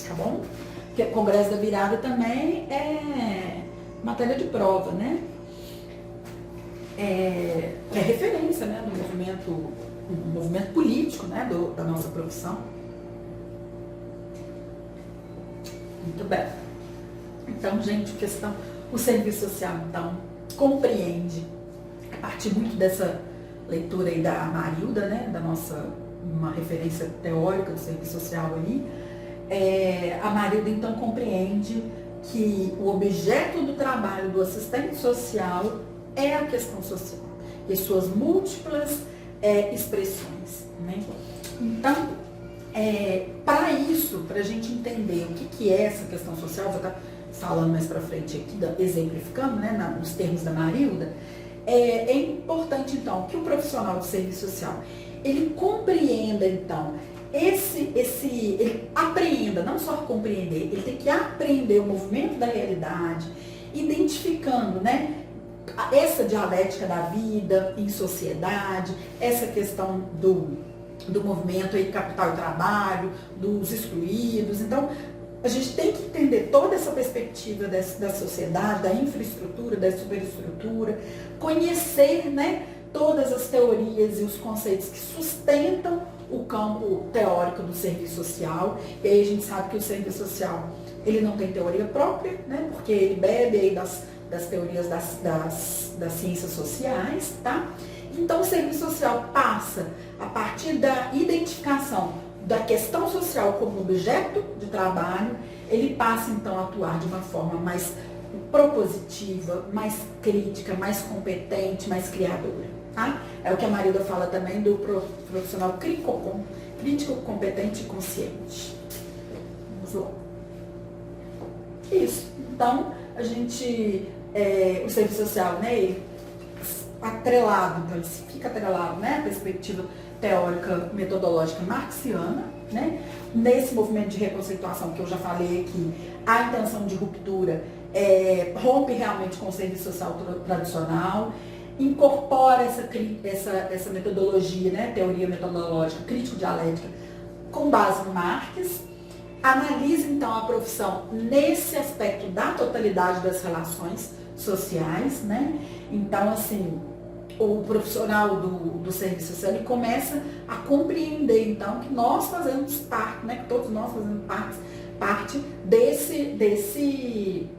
tá bom? Porque o Congresso da Virada também é matéria de prova, né? É referência, né, do movimento político, né, da nossa profissão. Muito bem. Então, gente, o serviço social, então, compreende, a partir muito dessa leitura aí da Marilda, né, uma referência teórica do serviço social aí, a Marilda, então, compreende que o objeto do trabalho do assistente social é a questão social e suas múltiplas expressões, né? Então, para isso, para a gente entender o que é essa questão social, vou estar falando mais para frente aqui, exemplificando, né, nos termos da Marilda, é importante, então, que o profissional de serviço social, ele compreenda, então, ele apreenda, não só compreender, ele tem que apreender o movimento da realidade, identificando, né, essa dialética da vida em sociedade, essa questão do movimento aí, capital e trabalho, dos excluídos. Então, a gente tem que entender toda essa perspectiva da sociedade, da infraestrutura, da superestrutura, conhecer, né, todas as teorias e os conceitos que sustentam o campo teórico do serviço social, e aí a gente sabe que o serviço social, ele não tem teoria própria, né, porque ele bebe aí das teorias das ciências sociais, tá? Então o serviço social passa, a partir da identificação da questão social como objeto de trabalho, ele passa então a atuar de uma forma mais propositiva, mais crítica, mais competente, mais criadora. Tá? É o que a Marilda fala também do profissional crítico, competente e consciente. Vamos lá. Isso. Então, a gente, o serviço social, né, ele atrelado, então ele fica atrelado, né, à perspectiva teórica metodológica marxiana, né, nesse movimento de reconceituação que eu já falei aqui, a intenção de ruptura rompe realmente com o serviço social tradicional, incorpora essa metodologia, né, teoria metodológica, crítico-dialética, com base no Marx, analisa então a profissão nesse aspecto da totalidade das relações sociais, né? Então, assim, o profissional do serviço social, ele começa a compreender, então, que nós fazemos parte, né, que todos nós fazemos parte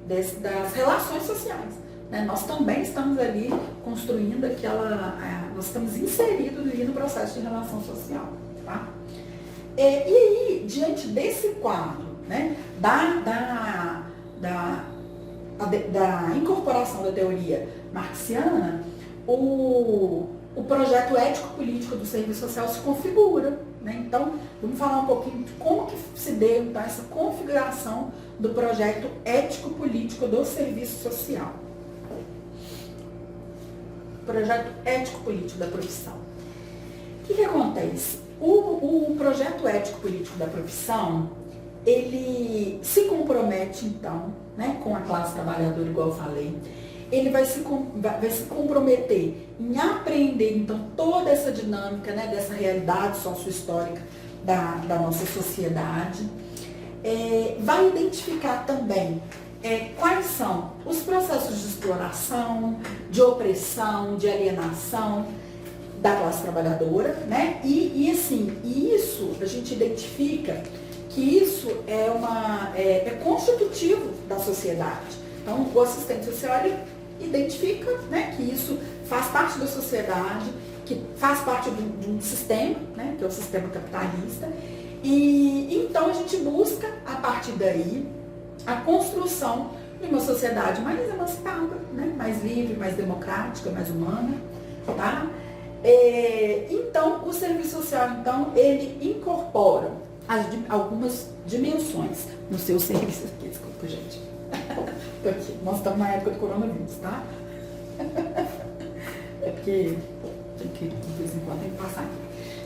das relações sociais. Né? Nós também estamos ali construindo nós estamos inseridos ali no processo de relação social. Tá? E aí, diante desse quadro, né, da incorporação da teoria marxiana, o projeto ético-político do serviço social se configura. Né? Então, vamos falar um pouquinho de como que se deu então, essa configuração do projeto ético-político do serviço social. Projeto ético-político da profissão. O que acontece? O projeto ético-político da profissão, ele se compromete, então, né, com a classe trabalhadora, igual eu falei. Ele vai se comprometer em apreender, então, toda essa dinâmica, né, dessa realidade sociohistórica da nossa sociedade. Vai identificar também quais são os processos de exploração, de opressão, de alienação da classe trabalhadora, né? E assim, isso a gente identifica que isso é constitutivo da sociedade. Então, o assistente social ele identifica, né, que isso faz parte da sociedade, que faz parte de um sistema, né, que é o sistema capitalista. E então a gente busca, a partir daí, a construção de uma sociedade mais emancipada, né, mais livre, mais democrática, mais humana, tá? Então, o serviço social, então, ele incorpora algumas dimensões no seu serviço. Aqui, desculpa, gente. Tô aqui. Nós estamos na época do coronavírus, tá? É porque tem que, de vez em quando, tem que passar aqui.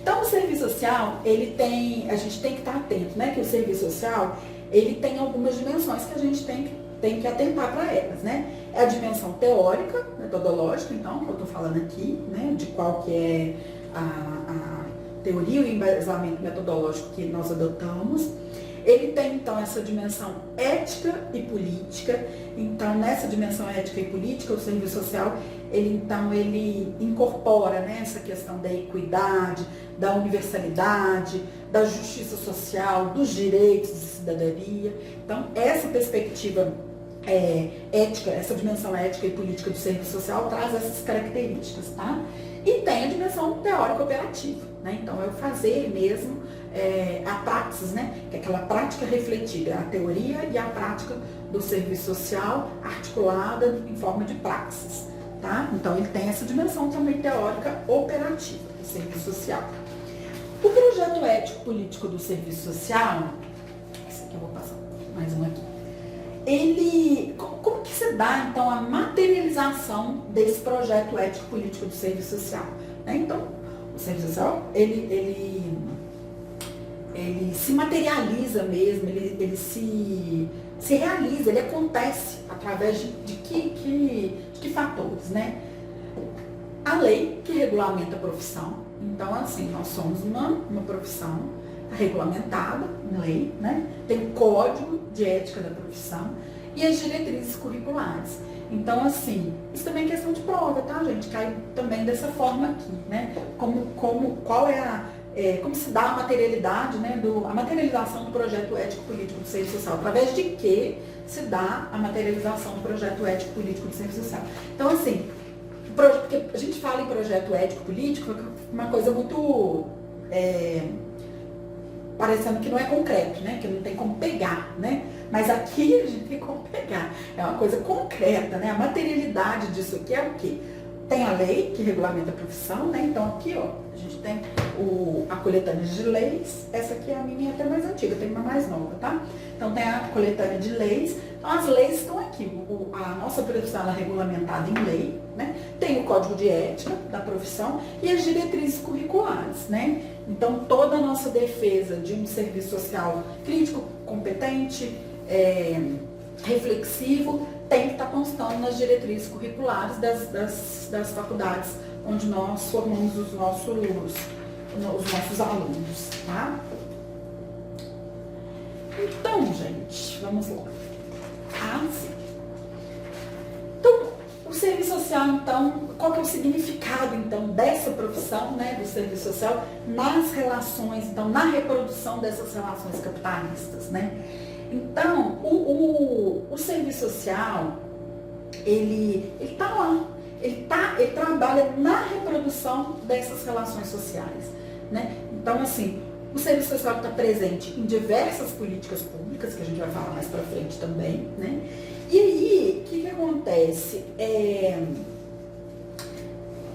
Então, o serviço social, a gente tem que estar atento, né? Que o serviço social, ele tem algumas dimensões que a gente tem que atentar para elas, né? É a dimensão teórica, metodológica, então, que eu estou falando aqui, né? De qual que é a teoria e o embasamento metodológico que nós adotamos. Ele tem, então, essa dimensão ética e política. Então, nessa dimensão ética e política, o serviço social, ele incorpora, né, essa questão da equidade, da universalidade, da justiça social, dos direitos de cidadania. Então, essa perspectiva ética, essa dimensão ética e política do serviço social traz essas características, tá? E tem a dimensão teórica operativa, né? Então, é o fazer mesmo, a praxis, né? Que é aquela prática refletida, a teoria e a prática do serviço social articulada em forma de praxis, tá? Então, ele tem essa dimensão também teórica operativa do serviço social. O projeto ético político do serviço social, esse aqui eu vou passar mais um aqui. Como que se dá, então, a materialização desse projeto ético-político do serviço social? Né? Então, o serviço social, ele se materializa mesmo, ele se realiza, ele acontece através de que fatores, né? A lei que regulamenta a profissão. Então, assim, nós somos uma profissão regulamentada em lei, né? Tem o código de ética da profissão e as diretrizes curriculares. Então, assim, isso também é questão de prova, tá, gente? Cai também dessa forma aqui, né? Qual é como se dá a materialidade, né, a materialização do projeto ético-político do serviço social, através de que se dá a materialização do projeto ético-político do serviço social. Então, assim, porque a gente fala em projeto ético-político, uma coisa muito parecendo que não é concreto, né, que não tem como pegar, né, mas aqui a gente tem como pegar, é uma coisa concreta, né, a materialidade disso aqui é o quê? Tem a lei que regulamenta a profissão, né? Então aqui, ó, a gente tem a coletânea de leis. Essa aqui é a minha até mais antiga, tem uma mais nova, tá? Então tem a coletânea de leis. Então as leis estão aqui. A nossa profissão ela é regulamentada em lei, né? Tem o código de ética da profissão e as diretrizes curriculares, né? Então toda a nossa defesa de um serviço social crítico, competente, reflexivo, tem que estar constando nas diretrizes curriculares das faculdades onde nós formamos os nossos alunos, tá? Então, gente, vamos lá. Sim. Então, o serviço social, então, qual que é o significado, então, dessa profissão, né, do serviço social nas relações, então, na reprodução dessas relações capitalistas, né? Então, o serviço social, ele está lá, ele trabalha na reprodução dessas relações sociais, né? Então, assim, o serviço social está presente em diversas políticas públicas, que a gente vai falar mais para frente também, né? E aí, o que acontece?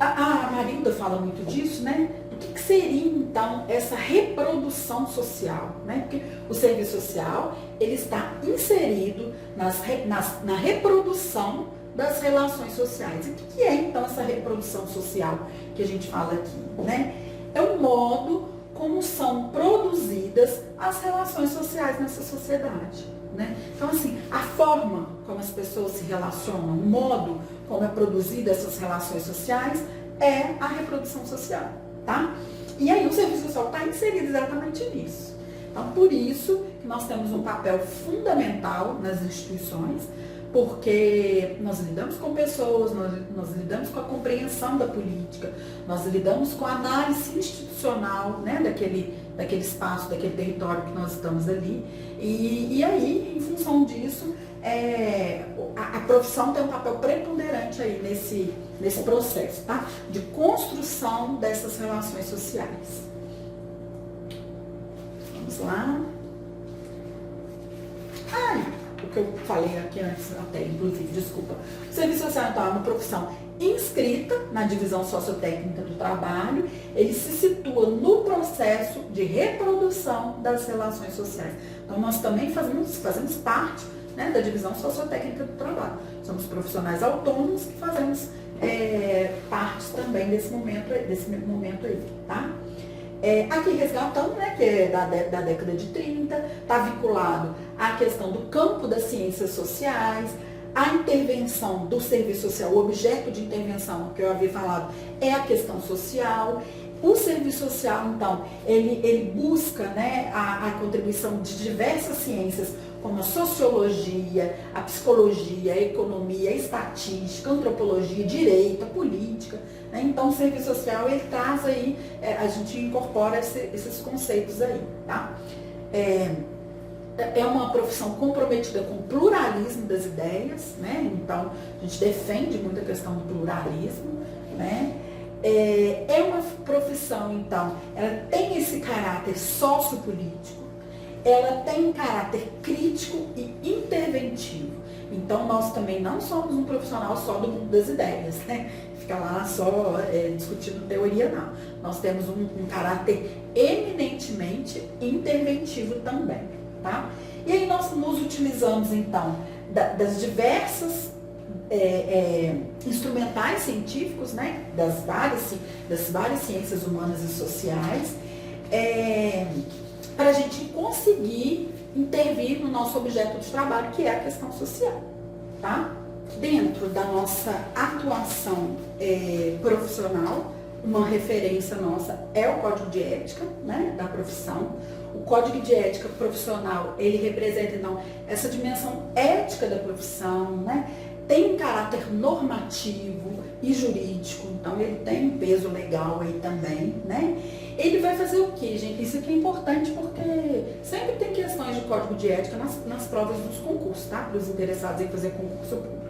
A Marilda fala muito disso, né? O que seria, então, essa reprodução social, né? Porque o serviço social, ele está inserido na reprodução das relações sociais. E o que é, então, essa reprodução social que a gente fala aqui, né? É o modo como são produzidas as relações sociais nessa sociedade, né? Então, assim, a forma como as pessoas se relacionam, o modo como é produzida essas relações sociais é a reprodução social. Tá? E aí o serviço social está inserido exatamente nisso. Então, por isso que nós temos um papel fundamental nas instituições, porque nós lidamos com pessoas, nós lidamos com a compreensão da política, nós lidamos com a análise institucional, né, daquele espaço, daquele território que nós estamos ali. E aí, em função disso, a profissão tem um papel preponderante aí nesse processo, tá? De construção dessas relações sociais. Vamos lá. O que eu falei aqui antes até, inclusive, desculpa. O serviço social, então, é uma profissão inscrita na divisão sociotécnica do trabalho, ele se situa no processo de reprodução das relações sociais. Então, nós também fazemos parte, né, da divisão sociotécnica do trabalho. Somos profissionais autônomos que fazemos parte também desse momento aí, tá? Aqui resgatando, né, que é da década de 30, está vinculado à questão do campo das ciências sociais, a intervenção do serviço social, o objeto de intervenção que eu havia falado é a questão social. O serviço social, então, ele busca, né, a contribuição de diversas ciências, como a sociologia, a psicologia, a economia, a estatística, a antropologia, direito, a política, né? Então, o serviço social, ele traz aí, a gente incorpora esses conceitos aí, tá? É uma profissão comprometida com o pluralismo das ideias, né? Então, a gente defende muito a questão do pluralismo, né? É uma profissão, então, ela tem esse caráter sociopolítico, ela tem um caráter crítico e interventivo. Então, nós também não somos um profissional só do mundo das ideias, né? Fica lá só discutindo teoria, não. Nós temos um caráter eminentemente interventivo também, tá? E aí nós nos utilizamos, então, das diversas instrumentais científicos, né? Das várias ciências humanas e sociais, para a gente conseguir intervir no nosso objeto de trabalho, que é a questão social, tá? Dentro da nossa atuação profissional, uma referência nossa é o Código de Ética, né, da profissão. O Código de Ética profissional, ele representa, então, essa dimensão ética da profissão, né? tem um caráter normativo e jurídico, então ele tem um peso legal aí também, né? Ele vai fazer o quê, gente? Isso aqui é importante porque sempre tem questões de código de ética nas provas dos concursos, tá? Para os interessados em fazer concurso público.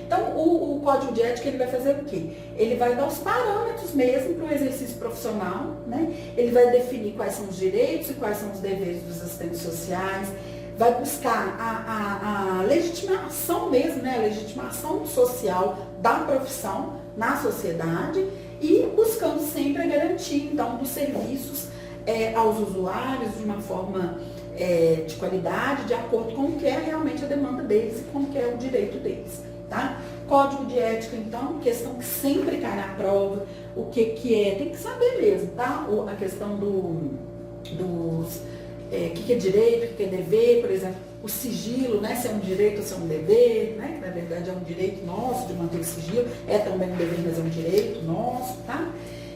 Então, o código de ética, ele vai fazer o quê? Ele vai dar os parâmetros mesmo para o exercício profissional, né? Ele vai definir quais são os direitos e quais são os deveres dos assistentes sociais, vai buscar a legitimação mesmo, né? A legitimação social da profissão na sociedade e buscando sempre a garantia, então, dos serviços aos usuários de uma forma de qualidade, de acordo com o que é realmente a demanda deles e com o que é o direito deles. Tá? Código de ética, então, questão que sempre cai na prova, o que é, tem que saber mesmo, tá? A questão dos que é direito, o que é dever, por exemplo, o sigilo, né? Se é um direito ou se é um dever, né? Que na verdade é um direito nosso de manter o sigilo, é também um dever, mas é um direito nosso, tá?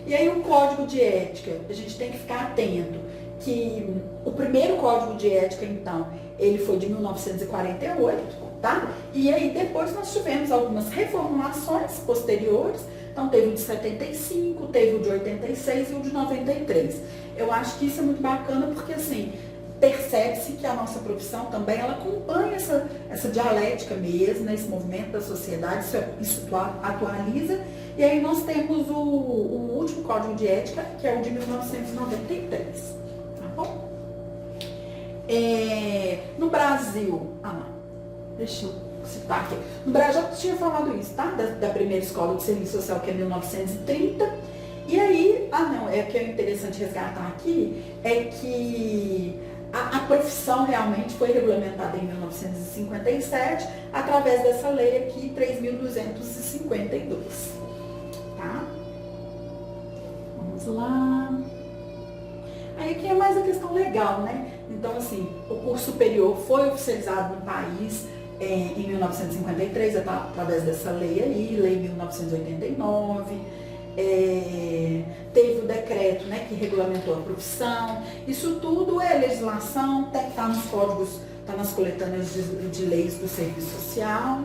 E aí o código de ética, a gente tem que ficar atento que o primeiro código de ética, então, ele foi de 1948, tá? E aí depois nós tivemos algumas reformulações posteriores, então teve o de 75, teve o de 86 e o de 93. Eu acho que isso é muito bacana porque, assim, percebe-se que a nossa profissão também, ela acompanha essa dialética mesmo, né? Esse movimento da sociedade, isso atualiza. E aí nós temos o último código de ética, que é o de 1993, tá bom? No Brasil, deixa eu citar aqui. No Brasil, eu tinha falado isso, tá? Da primeira escola de serviço social, que é 1930. E aí, o que é interessante resgatar aqui é que a profissão realmente foi regulamentada em 1957, através dessa lei aqui, 3.252. Tá? Vamos lá. Aí aqui é mais a questão legal, né? Então, assim, o curso superior foi oficializado no país em 1953, através dessa lei aí, Lei 1989. Teve o decreto, né, que regulamentou a profissão. Isso tudo é legislação, está nos códigos, está nas coletâneas de leis do serviço social.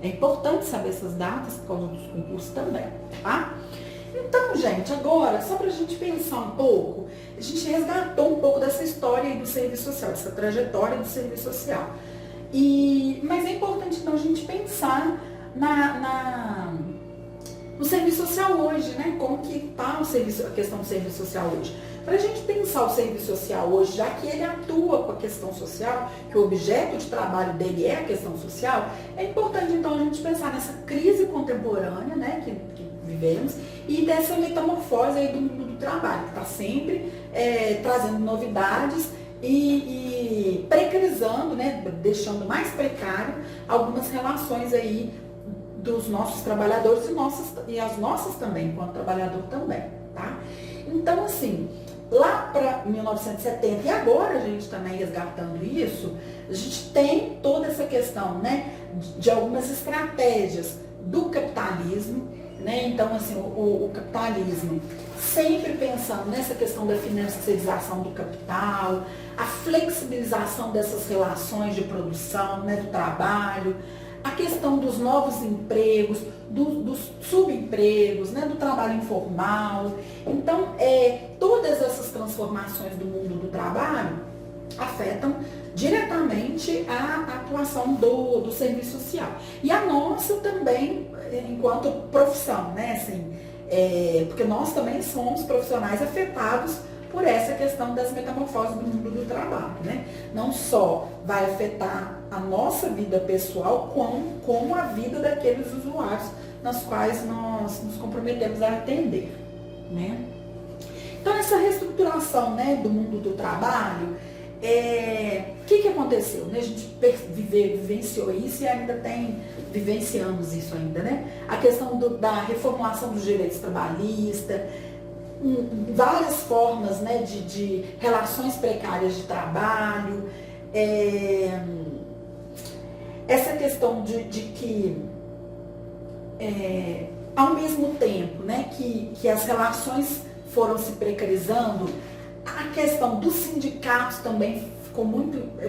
É importante saber essas datas por causa dos concursos também, tá? Então, gente, agora, só para a gente pensar um pouco, a gente resgatou um pouco dessa história aí do serviço social, dessa trajetória do serviço social. Mas é importante, então, a gente pensar no serviço social hoje, né? Como que está a questão do serviço social hoje. Para a gente pensar o serviço social hoje, já que ele atua com a questão social, que o objeto de trabalho dele é a questão social, é importante, então, a gente pensar nessa crise contemporânea, né, que vivemos, e dessa metamorfose aí do mundo do trabalho, que está sempre trazendo novidades e precarizando, né, deixando mais precário algumas relações aí dos nossos trabalhadores e as nossas também, enquanto trabalhador também, tá? Então, assim, lá para 1970, e agora a gente também resgatando isso, a gente tem toda essa questão, né, de algumas estratégias do capitalismo, né? Então, assim, o capitalismo sempre pensando nessa questão da financiarização do capital, a flexibilização dessas relações de produção, né, do trabalho, a questão dos novos empregos, dos subempregos, né, do trabalho informal. Então, todas essas transformações do mundo do trabalho afetam diretamente a atuação do serviço social. E a nossa também, enquanto profissão, né, assim, porque nós também somos profissionais afetados por essa questão das metamorfoses do mundo do trabalho, né? Não só vai afetar a nossa vida pessoal, como a vida daqueles usuários nas quais nós nos comprometemos a atender, né? Então, essa reestruturação, né, do mundo do trabalho, o que aconteceu? Né? A gente vivenciou isso e ainda vivenciamos isso ainda, né? A questão da reformulação dos direitos trabalhistas, várias formas, né, de relações precárias de trabalho, essa questão de que, ao mesmo tempo, né, que as relações foram se precarizando, A questão dos sindicatos também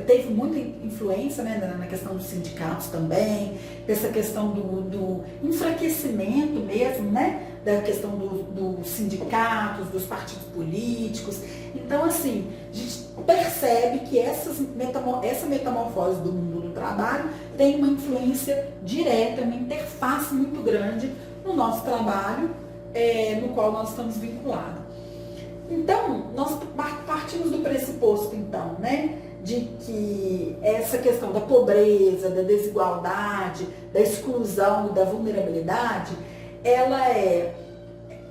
teve muita influência, né, na questão dos sindicatos também, dessa questão do enfraquecimento mesmo, né, da questão dos sindicatos, dos partidos políticos. Então, assim, a gente percebe que essa metamorfose do mundo do trabalho tem uma influência direta, uma interface muito grande no nosso trabalho, no qual nós estamos vinculados. Então, nós partimos do pressuposto, então, né, de que essa questão da pobreza, da desigualdade, da exclusão e da vulnerabilidade, ela é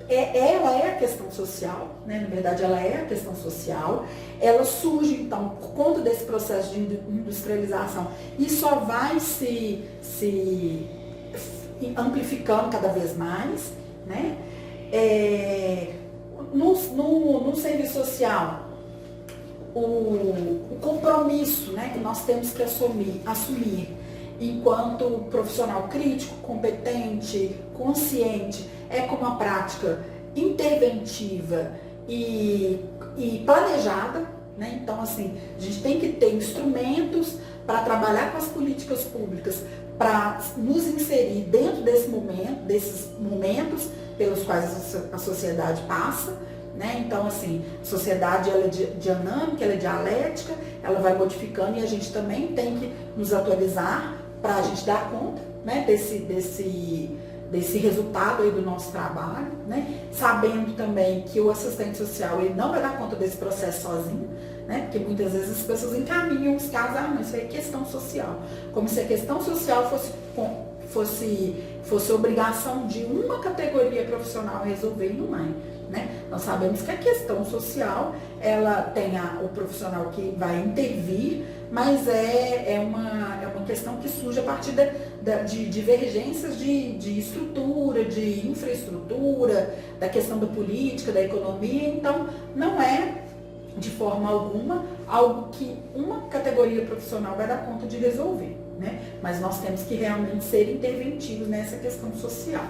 a questão social, né? Na verdade, ela é a questão social. Ela surge, então, por conta desse processo de industrialização e só vai se amplificando cada vez mais, né? No serviço social, o compromisso, né, que nós temos que assumir enquanto profissional crítico, competente, consciente, é com uma prática interventiva e planejada, né? Então, assim, a gente tem que ter instrumentos para trabalhar com as políticas públicas, para nos inserir dentro desses momentos pelos quais a sociedade passa, né? Então, assim, a sociedade ela é dinâmica, ela é dialética, ela vai modificando e a gente também tem que nos atualizar para a gente dar conta, né, desse resultado aí do nosso trabalho, né? Sabendo também que o assistente social ele não vai dar conta desse processo sozinho, né? Porque muitas vezes as pessoas encaminham os casos, não, isso aí é questão social, como se a questão social fosse obrigação de uma categoria profissional resolver e não é, né? Nós sabemos que a questão social, ela tem o profissional que vai intervir, mas é uma questão que surge a partir de divergências de estrutura, de infraestrutura, da questão da política, da economia. Então, não é, de forma alguma, algo que uma categoria profissional vai dar conta de resolver, né? Mas nós temos que realmente ser interventivos nessa questão social.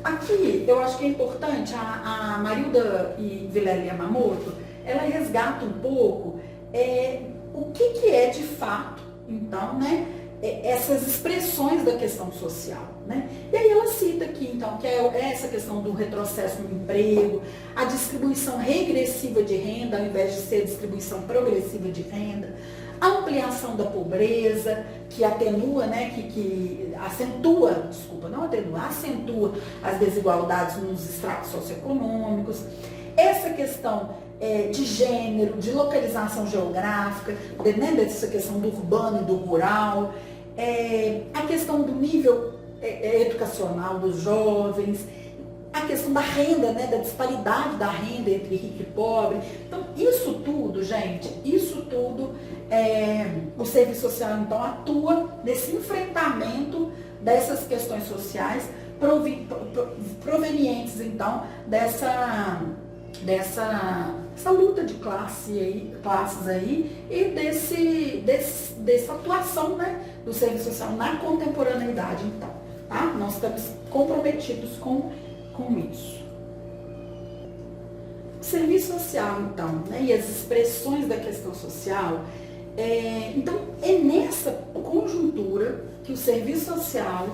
Aqui, eu acho que é importante, a Marilda e Vilela Yamamoto, ela resgata um pouco o que é de fato, então, né, essas expressões da questão social, né? E aí ela cita aqui, então, que é essa questão do retrocesso no emprego, a distribuição regressiva de renda, ao invés de ser distribuição progressiva de renda, a ampliação da pobreza, que atenua, né, que acentua, desculpa, não atenua, acentua as desigualdades nos estratos socioeconômicos, essa questão de gênero, de localização geográfica, né, dessa questão do urbano e do rural, a questão do nível educacional dos jovens, a questão da renda, né, da disparidade da renda entre rico e pobre. Então, isso tudo, gente, o serviço social, então, atua nesse enfrentamento dessas questões sociais provenientes, então, dessa luta de classes aí e dessa atuação, né, do serviço social na contemporaneidade, então, tá? Nós estamos comprometidos com isso. O serviço social, então, né, e as expressões da questão social, então, é nessa conjuntura que o serviço social,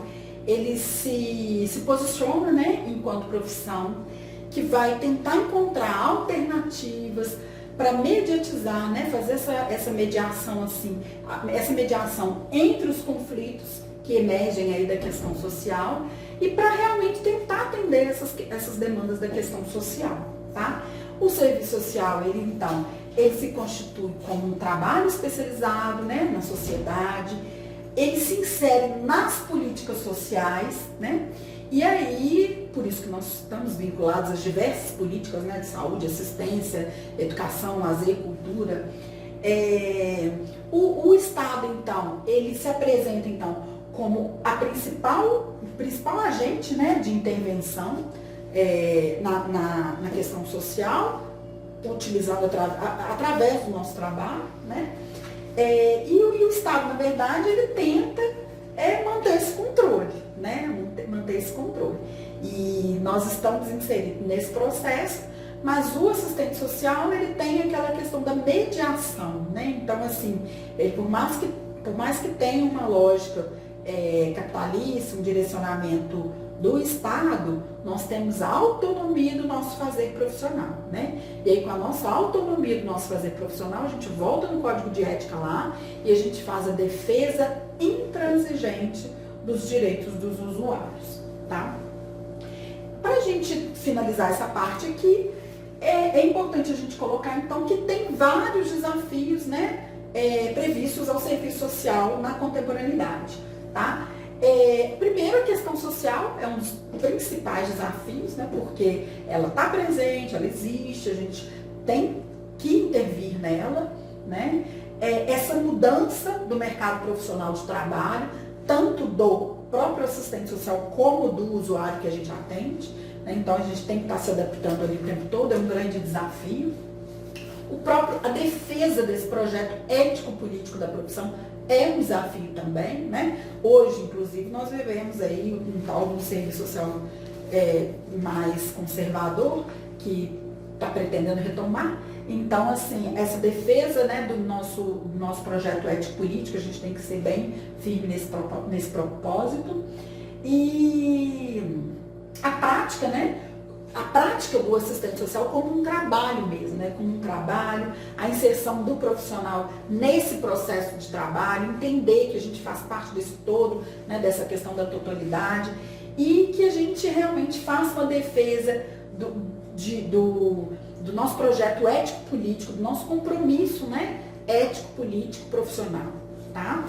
ele se posiciona, né, enquanto profissão, que vai tentar encontrar alternativas para mediatizar, né, fazer essa mediação, assim, essa mediação entre os conflitos que emergem aí da questão social e para realmente tentar atender essas demandas da questão social, tá? O serviço social, ele se constitui como um trabalho especializado, né, na sociedade, ele se insere nas políticas sociais, né? E aí, por isso que nós estamos vinculados às diversas políticas, né, de saúde, assistência, educação, lazer, cultura. O Estado, então, ele se apresenta, então, como o principal agente, né, de intervenção na questão social, utilizado através do nosso trabalho, né? E o Estado, na verdade, ele tenta manter esse controle, né? Manter esse controle. E nós estamos inseridos nesse processo mas o assistente social, ele tem aquela questão da mediação, né? Então, assim, por mais que tenha uma lógica capitalista, um direcionamento do Estado, nós temos a autonomia do nosso fazer profissional, né? E aí, com a nossa autonomia do nosso fazer profissional, a gente volta no código de ética lá e a gente faz a defesa intransigente dos direitos dos usuários, tá? Para a gente finalizar essa parte aqui, é importante a gente colocar, então, que tem vários desafios, né, previstos ao serviço social na contemporaneidade, tá? Primeiro, a questão social é um dos principais desafios, né, porque ela está presente, ela existe, a gente tem que intervir nela, né? Essa mudança do mercado profissional de trabalho, tanto do próprio assistente social como do usuário que a gente atende, né? Então a gente tem que estar se adaptando ali o tempo todo, é um grande desafio. A defesa desse projeto ético-político da profissão é um desafio também, né? Hoje, inclusive, nós vivemos aí um tal de um serviço social mais conservador, que está pretendendo retomar. Então, assim, essa defesa, né, do nosso projeto ético-político, a gente tem que ser bem firme nesse propósito. E a prática, né? A prática do assistente social como um trabalho mesmo, né? Como um trabalho, a inserção do profissional nesse processo de trabalho, entender que a gente faz parte desse todo, né? Dessa questão da totalidade, e que a gente realmente faça uma defesa do nosso projeto ético-político, do nosso compromisso, né? Ético-político profissional, tá?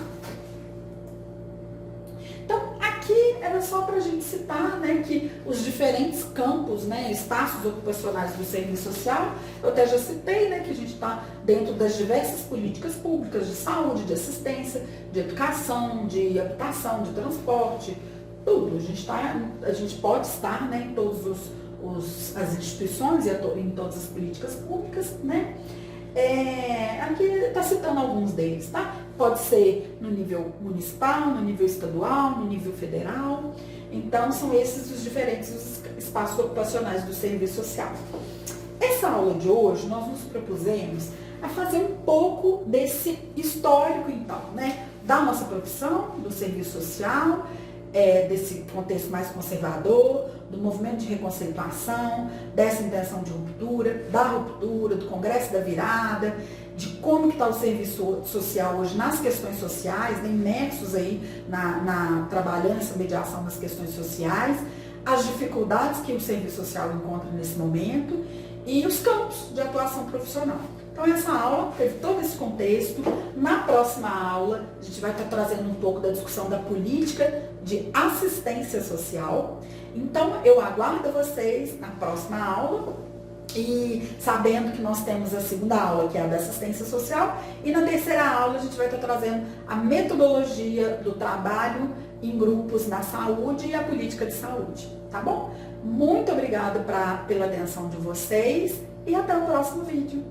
Então, aqui era só para a gente citar, né, que os diferentes campos, né, espaços ocupacionais do serviço social, eu até já citei, né, que a gente está dentro das diversas políticas públicas de saúde, de assistência, de educação, de habitação, de transporte, tudo. A gente pode estar, né, em todas as instituições e em todas as políticas públicas, né? Aqui está citando alguns deles, tá? Pode ser no nível municipal, no nível estadual, no nível federal. Então, são esses os diferentes espaços ocupacionais do serviço social. Essa aula de hoje, nós nos propusemos a fazer um pouco desse histórico, então, né? Da nossa profissão, do serviço social, desse contexto mais conservador, do movimento de reconceituação, dessa intenção de ruptura, da ruptura, do Congresso da Virada, de como que está o serviço social hoje nas questões sociais, né, imersos aí trabalhando essa mediação das questões sociais, as dificuldades que o serviço social encontra nesse momento e os campos de atuação profissional. Então, essa aula teve todo esse contexto. Na próxima aula, a gente vai estar trazendo um pouco da discussão da política de assistência social. Então, eu aguardo vocês na próxima aula e sabendo que nós temos a segunda aula, que é a da assistência social, e na terceira aula a gente vai estar trazendo a metodologia do trabalho em grupos na saúde e a política de saúde, tá bom? Muito obrigada pela atenção de vocês e até o próximo vídeo.